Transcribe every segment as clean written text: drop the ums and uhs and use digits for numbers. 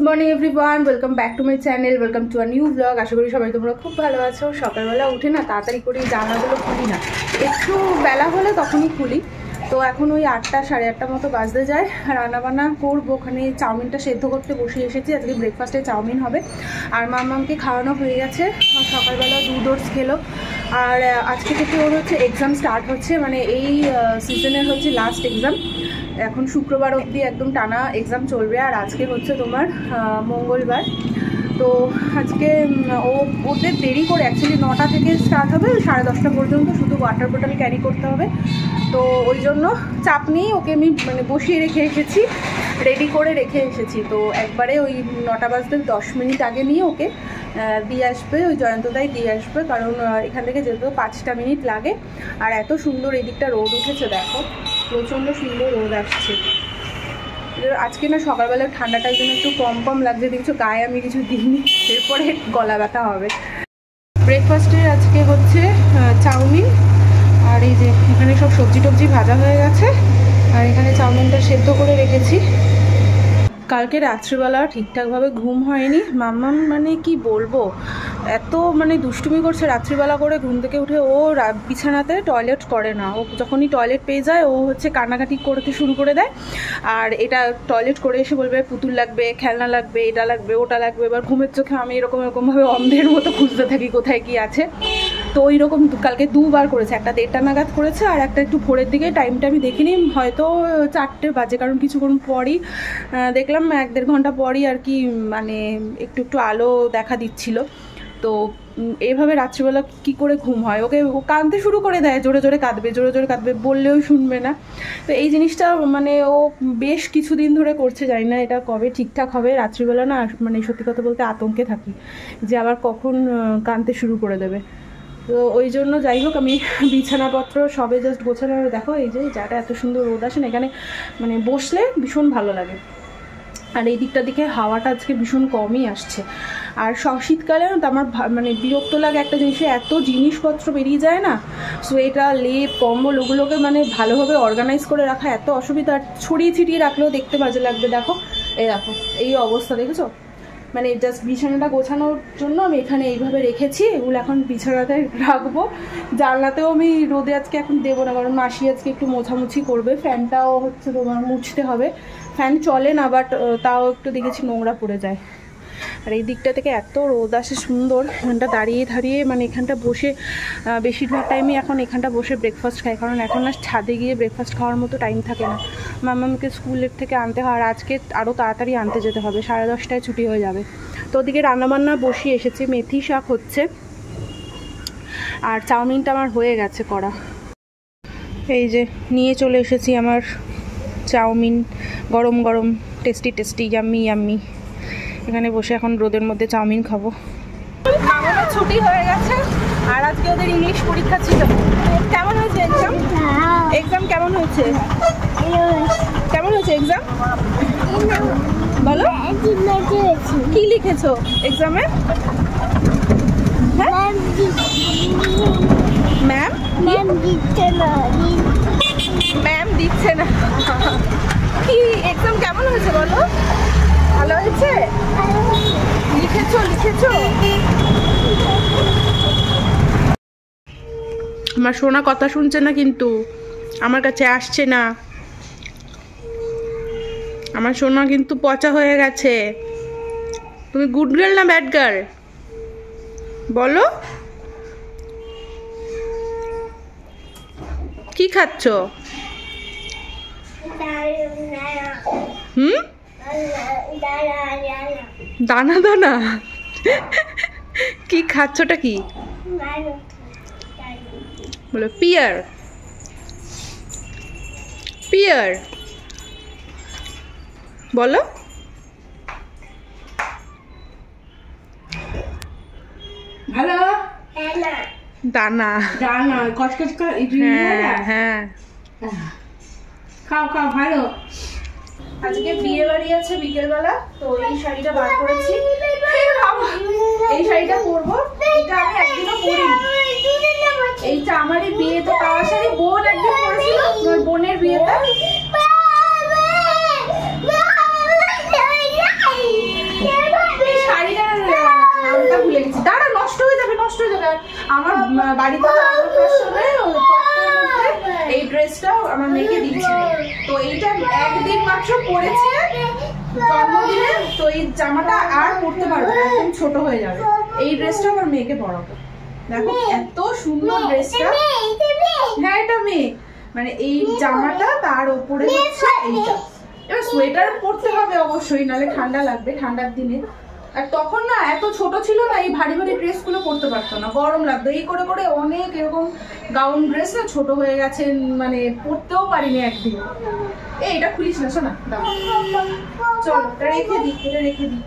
Morning everyone, welcome back to my channel, welcome to a new blog. আশা করি সবাই তোমরা খুব ভালো আছো। সকালবেলা উঠে না তাড়াতাড়ি করে জানলাগুলো খুলি না, একটু বেলা হলে তখনই খুলি। তো এখন ওই 8টা সাড়ে 8টা মতো বাজতে যায়। রান্নাবান্না করবো, ওখানে চাউমিনটা সেদ্ধ করতে বসে এসেছি। আজকে ব্রেকফাস্টে চাউমিন হবে। আর মাম্মামকে খাওয়ানো হয়ে গেছে, সকালবেলা দুধ ওটস খেলো। আর আজকে থেকে ওর হচ্ছে এক্সাম স্টার্ট হচ্ছে, মানে এই সিজনের হচ্ছে লাস্ট এক্সাম। এখন শুক্রবার অবধি একদম টানা এক্সাম চলবে। আর আজকে হচ্ছে তোমার মঙ্গলবার। তো আজকে ওদের দেরি করে, অ্যাকচুয়ালি 9টা থেকে স্টার্ট হবে, 10:30 পর্যন্ত শুধু ওয়াটার বোতল ক্যারি করতে হবে। তো ওই জন্য চাপ নেই, ওকে আমি মানে বসিয়ে রেখে এসেছি, রেডি করে রেখে এসেছি। তো একবারে ওই 9টা বাজতে 10 মিনিট আগে নিয়ে ওকে দিয়ে আসবে, ওই জয়ন্তদাই দিয়ে আসবে, কারণ এখান থেকে যেতেও 5টা মিনিট লাগে। আর এত সুন্দর এদিকটা রোদ উঠেছে, দেখো প্রচণ্ড সুন্দর রোদ আসছে। আজকে না সকালবেলা ঠান্ডাটার জন্য একটু কম কম লাগছে, দেখছো গায়ে আমি কিছু দিইনি, এরপরে গলা ব্যথা হবে। ব্রেকফাস্টে আজকে হচ্ছে চাউমিন, আর এই যে এখানে সব সবজি টবজি ভাজা হয়ে গেছে, আর এখানে চাউমিনটা সেদ্ধ করে রেখেছি। কালকে রাত্রিবেলা ঠিকঠাকভাবে ঘুম হয়নি। মাম্মাম মানে কি বলবো, এত মানে দুষ্টুমি করছে রাত্রিবেলা করে। ঘুম থেকে উঠে ও বিছানাতে টয়লেট করে না, ও যখনই টয়লেট পেয়ে যায় ও হচ্ছে কান্নাকাটি করতে শুরু করে দেয়। আর এটা টয়লেট করে এসে বলবে পুতুল লাগবে, খেলনা লাগবে, এটা লাগবে, ওটা লাগবে। এবার ঘুমের চোখে আমি এরকমভাবে অন্ধের মতো খুঁজতে থাকি কোথায় কি আছে। তো ওই রকম কালকে দুবার করেছে, একটা 1:30 নাগাদ করেছে, আর একটা একটু ভোরের দিকে। টাইমটা আমি দেখিনি, হয়তো 4টে বাজে, কারণ কিছুক্ষণ পরই দেখলাম 1-1.5 ঘন্টা পরই আর কি, মানে একটু একটু আলো দেখা দিচ্ছিল। তো এইভাবে রাত্রিবেলা কি করে ঘুম হয়? ও কাঁদতে শুরু করে দেয়, জোরে জোরে কাঁদবে, জোরে জোরে কাঁদবে, বললেও শুনবে না। তো এই জিনিসটা মানে ও বেশ কিছুদিন ধরে করছে, জানি না এটা কবে ঠিকঠাক হবে। রাত্রিবেলা না মানে সত্যি কথা বলতে আতঙ্কে থাকি যে আবার কখন কাঁদতে শুরু করে দেবে। তো ওই জন্য যাই হোক, আমি বিছানাপত্র সবে জাস্ট গোছানো। দেখো এই যে যাটা এত সুন্দর রোদ আসে না, এখানে মানে বসলে ভীষণ ভালো লাগে। আর এই দিকটা দিকে হাওয়াটা আজকে ভীষণ কমই আসছে। আর শীতকালে না আমার মানে বিরক্ত লাগে একটা জিনিসে, এত জিনিসপত্র বেরিয়ে যায় না, সোয়েটার, লেপ, কম্বল, ওগুলোকে মানে ভালোভাবে অর্গানাইজ করে রাখা এত অসুবিধা। ছড়িয়ে ছিটিয়ে রাখলেও দেখতে বাজে লাগবে। দেখো এই অবস্থা, দেখেছো? মানে জাস্ট বিছানাটা গোছানোর জন্য আমি এখানে এইভাবে রেখেছি, এগুলো এখন বিছানাতে রাখবো। জানলাতেও আমি রোদে আজকে এখন দেবো না, কারণ মাসি আজকে একটু মোছামুছি করবে। ফ্যানটাও হচ্ছে তোমার মুছতে হবে, ফ্যান চলে না, বাট তাও একটু দেখেছি নোংরা পড়ে যায়। আর এই দিকটা থেকে এত রোদ আসে সুন্দর, এখানটা দাঁড়িয়ে মানে এখানটা বসে বেশিরভাগ টাইমই এখন এখানটা বসে ব্রেকফাস্ট খাই, কারণ এখন আর ছাদে গিয়ে ব্রেকফাস্ট খাওয়ার মতো টাইম থাকে না। মাম্মামকে স্কুলের থেকে আনতে হয়, আর আজকে আরও তাড়াতাড়ি আনতে যেতে হবে, 10:30টায় ছুটি হয়ে যাবে। তো ওদিকে রান্নাবান্না বসিয়ে এসেছে, মেথি শাক হচ্ছে, আর চাউমিনটা আমার হয়ে গেছে করা। এই যে নিয়ে চলে এসেছি আমার চাউমিন, গরম গরম, টেস্টি টেস্টি, ইয়াম্মি ইয়াম্মি। এখানে বসে এখন রোদের মধ্যে চাউমিন খাবো। মামার ছুটি হয়ে গেছে, আর আজকে ওদের ইংলিশ পরীক্ষা ছিল। কেমন হয়েছে এক্সাম? এক্সাম কেমন হয়েছে? কেমন হয়েছে এক্সাম বলো? কি লিখেছো এক্সামে? ম্যাম দিচ্ছে না। কি এক্সাম কেমন হয়েছে বলো? ভালো হয়েছে? লিখেছো? আমার সোনা কথা শুনছে না, কিন্তু আমার কাছে আসছে না। আমার সোনা কিন্তু পচা হয়ে গেছে। তুমি গুড গার্ল না ব্যাড গার্ল বলো? কি খাচ্ছ? দানা দানা? কি খাচ্ছটা কি বলো? পিয়ার বলো? ভালো দানা কচকচ। হ্যাঁ খাও ভালো। আজকে বিয়ে বাড়ি আছে বিকেলবেলা, তো এই শাড়িটা বার করেছি। এই শাড়িটা পরবো, এটা আমি একদিনও পরিনি। এইটা আমারই বিয়ে, তো কাওয়া শাড়ি বোন একদিন পরেছিল, আমার বোনের বিয়েতে। আমার বাড়িতে আসার সময় এই ড্রেসটা আমার মেয়েকে দিচ্ছিল, তো এইটা একদিন মাত্র পরেছে জন্মদিনে, তো এই জামাটা আর পরতে পারবে না, একদম ছোট হয়ে যাবে। এই ড্রেসটা আমার মেয়েকে পরাবো। দেখো এত সুন্দর ড্রেসটা। হ্যাঁ এটা মেয়ে, মানে এই জামাটা তার উপরে হচ্ছে এইটা। এবার সোয়েটার পরতে হবে অবশ্যই, নাহলে ঠান্ডা লাগবে ঠান্ডার দিনে। আর তখন না এত ছোট ছিল না, এই ভারী ভারী ড্রেস গুলো পরতে পারতো না, গরম লাগতো। এই করে করে অনেক এরকম গাউন ড্রেস না ছোট হয়ে গেছে, মানে পরতেও পারিনি একদিন। এটা খুলিস না শোনা, দাও চল এটা রেখে দিই, এটা রেখে দিই।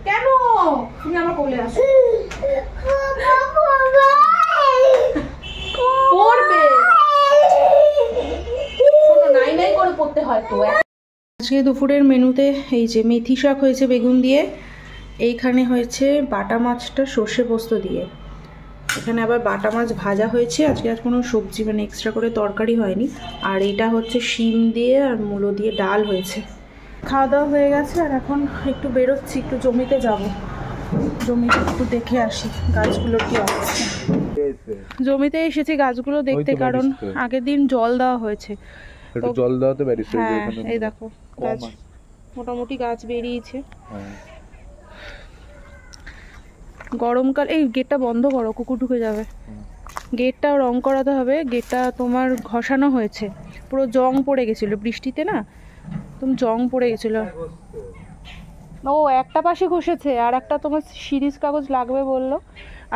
কেন তুমি আমার কোলে আসো, পড়বে শোনো, নাই নাই করে পড়তে হয় তো। আজকে দুপুরের মেনুতে এই যে মেথি শাক হয়েছে বেগুন দিয়ে, এইখানে হয়েছে বাটা মাছটা সর্ষে পোস্ত দিয়ে, এখানে আবার বাটা মাছ ভাজা হয়েছে। আজকে আর কোনো সবজি মানে এক্সট্রা করে তরকারি হয়নি। আর এটা হচ্ছে শিম দিয়ে আর মূলো দিয়ে ডাল হয়েছে। খাওয়া দাওয়া হয়ে গেছে, আর এখন একটু বেরোচ্ছি, একটু জমিতে যাব, জমিতে একটু দেখে আসি গাছগুলোর কি অবস্থা। জমিতে এসেছি গাছগুলো দেখতে, কারণ আগের দিন জল দেওয়া হয়েছে, জল দেওয়াতে বেরিয়েছে। হ্যাঁ এই দেখো গাছ মোটামুটি গাছ বেরিয়েছে। গরমকাল, এই গেটটা বন্ধ করো, কুকুর ঢুকে যাবে। গেটটাও রং করাতে হবে, গেটটা তোমার ঘষানো হয়েছে, পুরো জং পড়ে গেছিল বৃষ্টিতে না, তুমি জং পড়ে গেছিল। ও একটা পাশে ঘষেছে, আর একটা তোমার সিরিজ কাগজ লাগবে বললো।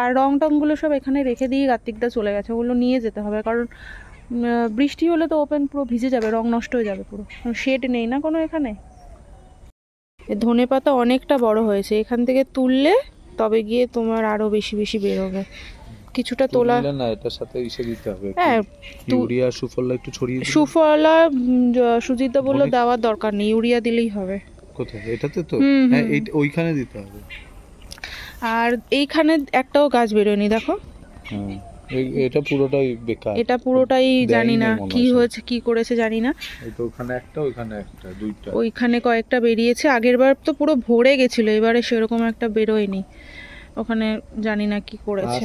আর রং টংগুলো সব এখানে রেখে দিয়ে কার্তিকদা চলে গেছে, ওগুলো নিয়ে যেতে হবে, কারণ বৃষ্টি হলে তো ওপেন পুরো ভিজে যাবে, রং নষ্ট হয়ে যাবে পুরো। শেড নেই না কোনো এখানে। ধনে পাতা অনেকটা বড় হয়েছে, এখান থেকে তুললে তবে গিয়ে তোমার আরো বেশি বেশি বেরোবে। কিছুটা তোলা না, এটার সাথে ইসে দিতে হবে। হ্যাঁ ইউরিয়া সুফলা একটু ছড়িয়ে দিই। সুফলা সুজিত বললো দেওয়ার দরকার নেই, ইউরিয়া দিলেই হবে। কোথায় এটাতে তো? হ্যাঁ ওইখানে দিতে হবে। আর এইখানে একটাও গাছ বেরোয়নি দেখো। এটা পুরোটাই বেকার, এটা পুরোটাই জানি না কি হয়েছে কি করেছে জানি না। এই তো ওখানে একটা, ওইখানে একটা, দুইটা, ওইখানে কয়েকটা বেরিয়েছে। আগেরবার তো পুরো ভরে গেছিল, এবারে সেরকম একটা বেরোয়নি, ওখানে জানি না কি করেছে।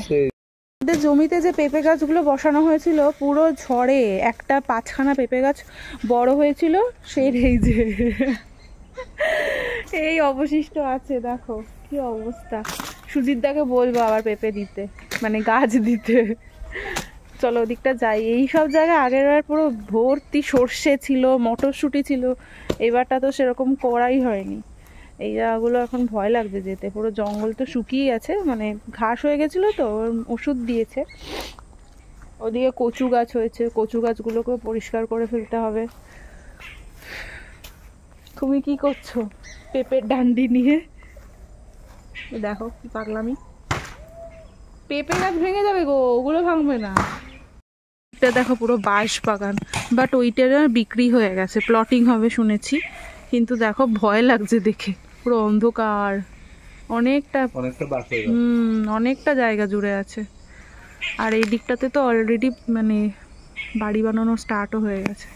আমাদের জমিতে যে পেঁপে গাছগুলো বসানো হয়েছিল পুরো ঝড়ে একটা 5খানা পেঁপে গাছ বড় হয়েছিল, সেই এই যে এই অবশিষ্ট আছে, দেখো কি অবস্থা। সুজিতদাকে বলবো আবার পেঁপে দিতে, মানে গাছ দিতে। চলো ওদিকটা যাই। এই সব জায়গায় আগের বার পুরো ভর্তি সর্ষে ছিল, মটরশুঁটি ছিল, এবারটা তো সেরকম করাই হয়নি। এই জায়গাগুলো এখন ভয় লাগছে যেতে, পুরো জঙ্গল তো শুকিয়ে গেছে, মানে ঘাস হয়ে গেছিলো তো, ওষুধ দিয়েছে। ওদিকে কচু গাছ হয়েছে, কচু গাছগুলোকেও পরিষ্কার করে ফেলতে হবে। তুমি কি করছো পেঁপের ডান্ডি নিয়ে? দেখো কি পাগলামি, পেঁপে গাছ ভেঙে যাবে গো, ওগুলো ভাঙবে না। এটা দেখো পুরো বাঁশ বাগান, বাট ওইটা বিক্রি হয়ে গেছে, প্লটিং হবে শুনেছি, কিন্তু দেখো ভয় লাগছে দেখে, পুরো অন্ধকার, অনেকটা অনেকটা জায়গা জুড়ে আছে। আর এই দিকটাতে তো অলরেডি মানে বাড়ি বানানো স্টার্টও হয়ে গেছে।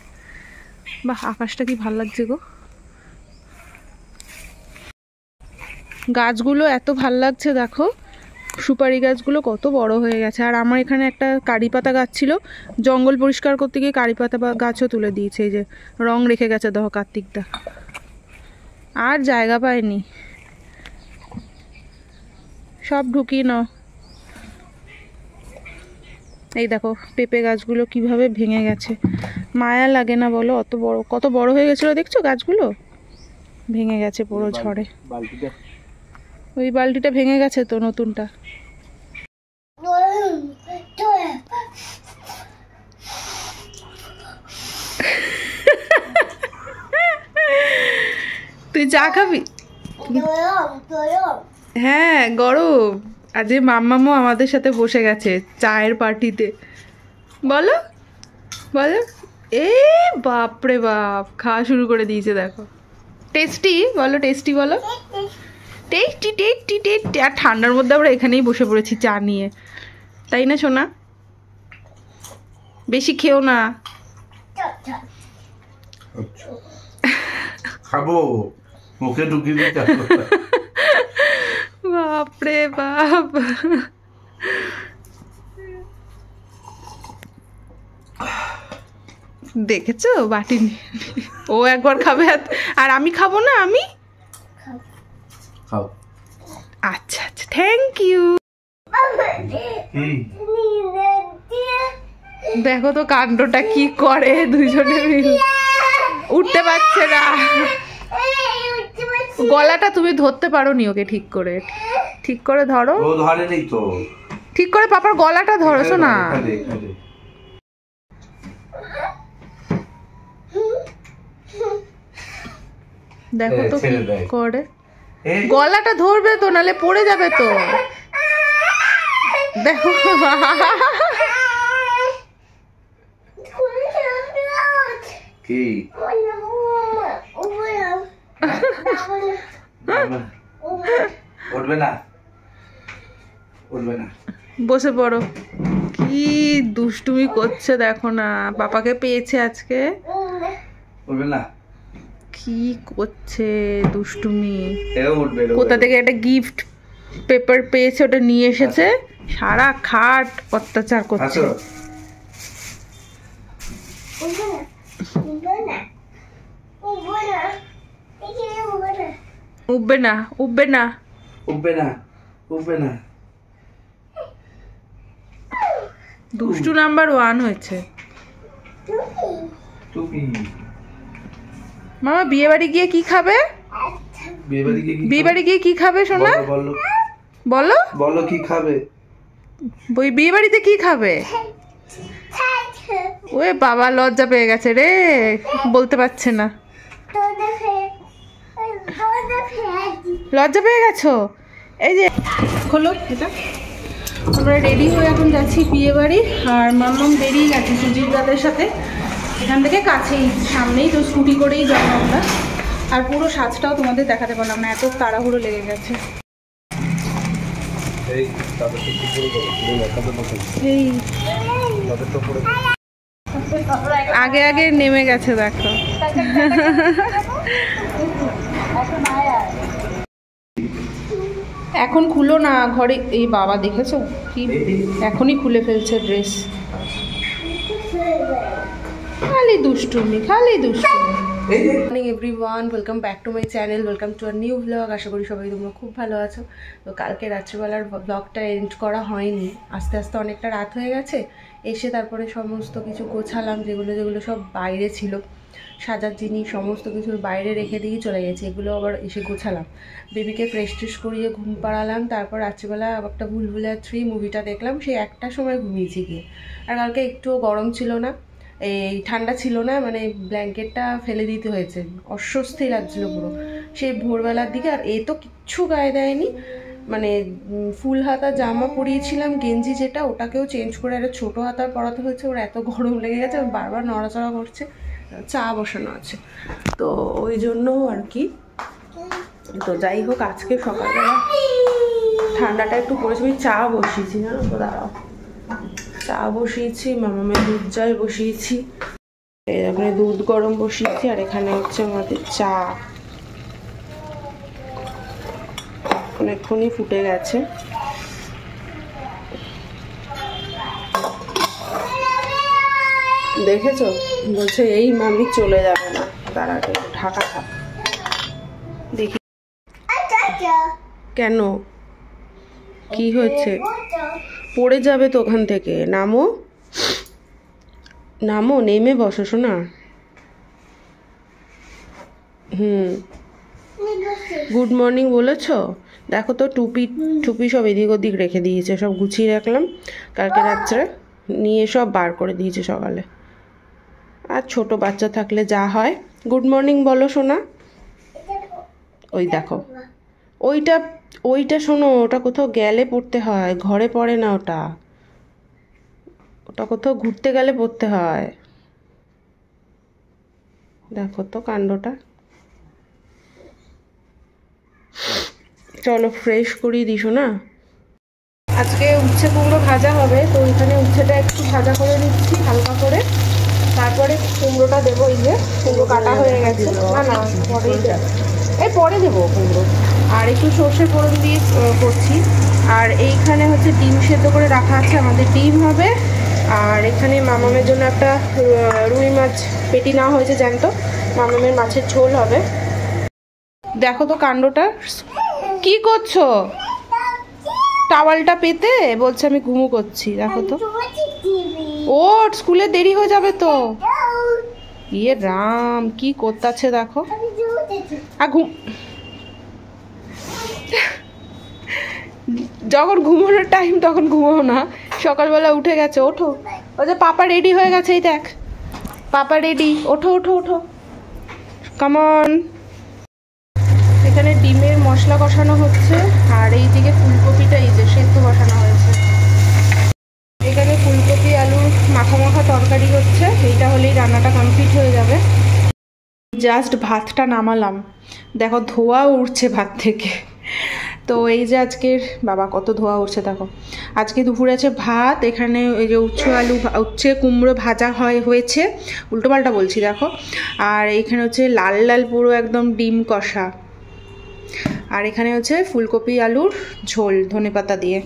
বাহ আকাশটা কি ভাল লাগছে গো, গাছগুলো এত ভাল লাগছে দেখো, সুপারি গাছগুলো কত বড় হয়ে গেছে। আর আমার এখানে একটা কারি পাতা গাছ ছিল, জঙ্গল পরিষ্কার করতে গিয়ে কারি পাতা গাছও তুলে দিয়েছে, এই যে রং রেখে গেছে দেখো কার্তিকদা, আর জায়গা পায়নি, সব ঢুকিয়ে নাও। এই দেখো পেঁপে গাছগুলো কিভাবে ভেঙে গেছে, মায়া লাগে না বলো? অত বড়, কত বড় হয়ে গেছিল দেখছো গাছগুলো, ভেঙে গেছে পুরো ঝড়ে। ওই বালতিটা ভেঙে গেছে তো, নতুনটা। তুই চা খাবি? হ্যাঁ গরম। আজ মাম্মামও আমাদের সাথে বসে গেছে চায়ের পার্টিতে, বলো বলো। এ বাপরে বাপ, খাওয়া শুরু করে দিয়েছে দেখো। টেস্টি বলো, টেস্টি বলো, টেস্টি টেস্টি টেস্টি। আর ঠান্ডার মধ্যে আমরা এখানেই বসে পড়েছি চা নিয়ে, তাই না সোনা? বেশি খেও না। খাবো মুখে ঢুকিয়ে দিতে। বাপ রে বাপ, দেখেছো বাটি ও একবার খাবে আর আমি খাবো না। আমি আচ্ছা আচ্ছা থ্যাংক ইউ। দেখো তো কাণ্ডটা কি করে দুইজনে মিলে, উঠতে পারছে না। গলাটা তুমি ধরতে পারো নি ওকে ঠিক করে, ঠিক করে ধরো। ও ধরে নেই তো, ঠিক করে পাপার গলাটা ধরছো না। দেখো তো কি করে, গলাটা ধরবে তো নালে পড়ে যাবে তো। দেখো কি উঠবে না, উঠবে না, বসে পড়ো। কি দুষ্টুমি করছে দেখো না, পাপাকে পেয়েছে আজকে। উঠবে না, কি করছে দুষ্টুমি। উঠবে, কোথা থেকে একটা গিফট পেপার পেয়েছে, ওটা নিয়ে এসেছে, সারা খাট অত্যাচার করছে। উঠবে না, উঠবে না, উঠবে না, উঠবে না। দুষ্টু নাম্বার 1 হয়েছে। মামা বিয়ে বাড়ি গিয়ে কি খাবে? বিয়ে বাড়ি গিয়ে কি খাবে সোনা? বলো বলো কি খাবে? ওই বিয়ে বাড়িতে কি খাবে? ওই বাবা লজ্জা পেয়ে গেছে রে, বলতে পারছে না। লজ্জা পেয়ে গেছো? এই যে খোলো এটা। আমরা রেডি হয়ে এখন যাচ্ছি বিয়ে বাড়ি, আর মাম্মাম বেরিয়ে গেছে সুজিত দাদের সাথে। এখান থেকে কাছেই, সামনেই তো, স্কুটি করেই যাবো আমরা। আর পুরো সাজটাও তোমাদের দেখাতে পারলাম না, এত তাড়াহুড়ো লেগে গেছে। আগে আগে নেমে গেছে দেখো। এখন খুলো না ঘরে। এই বাবা দেখেছো কি এখনই খুলে ফেলছে ড্রেস। খালি দুষ্টুমি, খালি দুষ্টুমি। Morning everyone, welcome back to my channel, welcome to আর নিউ ব্লগ। আশা করি সবাই তোমরা খুব ভালো আছো। তো কালকে রাত্রিবেলার ব্লগটা এন্ড করা হয়নি, আস্তে আস্তে অনেকটা রাত হয়ে গেছে। এসে তারপরে সমস্ত কিছু গোছালাম, যেগুলো যেগুলো সব বাইরে ছিল, সাজার জিনিস সমস্ত কিছু বাইরে রেখে দিয়ে চলে গেছে। এগুলো আবার এসে গোছালাম, বেবিকে ফ্রেশ ট্রেশ করিয়ে ঘুম পাড়ালাম। তারপর রাত্রিবেলা একটা ভুলভুলাইয়া 3 মুভিটা দেখলাম, সেই 1টার সময় ঘুমিয়েছি গিয়ে। আর কালকে একটুও গরম ছিল না, এই ঠান্ডা ছিল না, মানে ব্ল্যাঙ্কেটটা ফেলে দিতে হয়েছে, অস্বস্তি লাগছিল পুরো সেই ভোরবেলার দিকে। আর এ তো কিচ্ছু গায়ে দেয়নি, মানে ফুল হাতা জামা পরিয়েছিলাম, গেঞ্জি যেটা, ওটাকেও চেঞ্জ করে একটা ছোটো হাতার পরাতে হয়েছে। ওর এত গরম লেগে গেছে, বারবার নড়াচড়া করছে। চা বসানো আছে তো ওই জন্য আর কি। তো যাই হোক, আজকে সকালবেলা ঠান্ডাটা একটু পড়েছে, আমি চা বসিয়েছি জানো তো, দাঁড়াও, চা বসিয়েছি, মামামের দুধ জল বসিয়েছি, এখানে দুধ গরম বসিয়েছি, আর এখানে হচ্ছে আমাদের চা অনেকক্ষণই ফুটে গেছে। দেখেছো, বলছে এই মামি চলে যাবে না, তার আগে ঢাকা থাক। দেখি কেন, কি হয়েছে? পড়ে যাবে তো ওখান থেকে, নামো নামো, নেমে বসো শোনা। গুড মর্নিং বলেছো? দেখো তো টুপি টুপি সব এদিক ওদিক রেখে দিয়েছে, সব গুছিয়ে রাখলাম, কালকে রাত্রে নিয়ে সব বার করে দিয়েছে সকালে। আর ছোট বাচ্চা থাকলে যা হয়। গুড মর্নিং বলো শোনা। ওই দেখো, ওইটা ওইটা শোনো, ওটা কোথাও গেলে পড়তে হয়, ঘরে পড়ে না ওটা, ওটা কোথাও ঘুরতে গেলে পড়তে হয়। দেখো তো কাণ্ডটা। চলো ফ্রেশ করিয়ে দিছো না। আজকে উচ্ছে কুমড়ো ভাজা হবে, তো ওইখানে উচ্ছেটা একটু ভাজা করে নিচ্ছি হালকা করে, তারপরে কুমড়োটা দেবো। এই যে কুমড়ো কাটা হয়ে গেছে, না না পরেই দেবো, এই পরে দেবো কুমড়ো। আর একটু সর্ষে ফোড়ন দিয়ে করছি। আর এইখানে হচ্ছে ডিম সেদ্ধ করে রাখা আছে, আমাদের ডিম হবে। আর এখানে মামামের জন্য একটা রুই মাছ পেটি নেওয়া হয়েছে জ্যান্ত, মামামের মাছের ঝোল হবে। দেখো তো কাণ্ডটা, কি করছো? টাওয়ালটা পেতে বলছে আমি ঘুমু করছি। দেখো তো, ও স্কুলে দেরি হয়ে যাবে তো। ইয়ে রাম, কি করতেছে দেখো। যখন ঘুমানোর টাইম তখন ঘুমাও না, সকালবেলা উঠে গেছে। ওঠো, ও যে পাপা রেডি হয়ে গেছে, এই দেখ পাপা রেডি। ওঠো ওঠো ওঠো, কামন। এখানে ডিমের মশলা কষানো হচ্ছে, আর এইদিকে ফুলকপিটা এই যে সেদ্ধ বসানো হয়েছে। এখানে ফুলকপি আলুর মাখা মাখা তরকারি হচ্ছে, এইটা হলেই রান্নাটা কমপ্লিট হয়ে যাবে। জাস্ট ভাতটা নামালাম, দেখো ধোয়া উঠছে ভাত থেকে। তো এই যে আজকের, বাবা কত ধোয়া উঠছে দেখো। আজকে দুপুরে আছে ভাত, এখানে এই যে উচ্ছে কুমড়ো ভাজা হয়েছে, উল্টোপাল্টা বলছি দেখো। আর এইখানে হচ্ছে লাল লাল পুরো একদম ডিম কষা। আর এখানে হচ্ছে ফুলকপি আলুর ঝোল ধনেপাতা দিয়ে।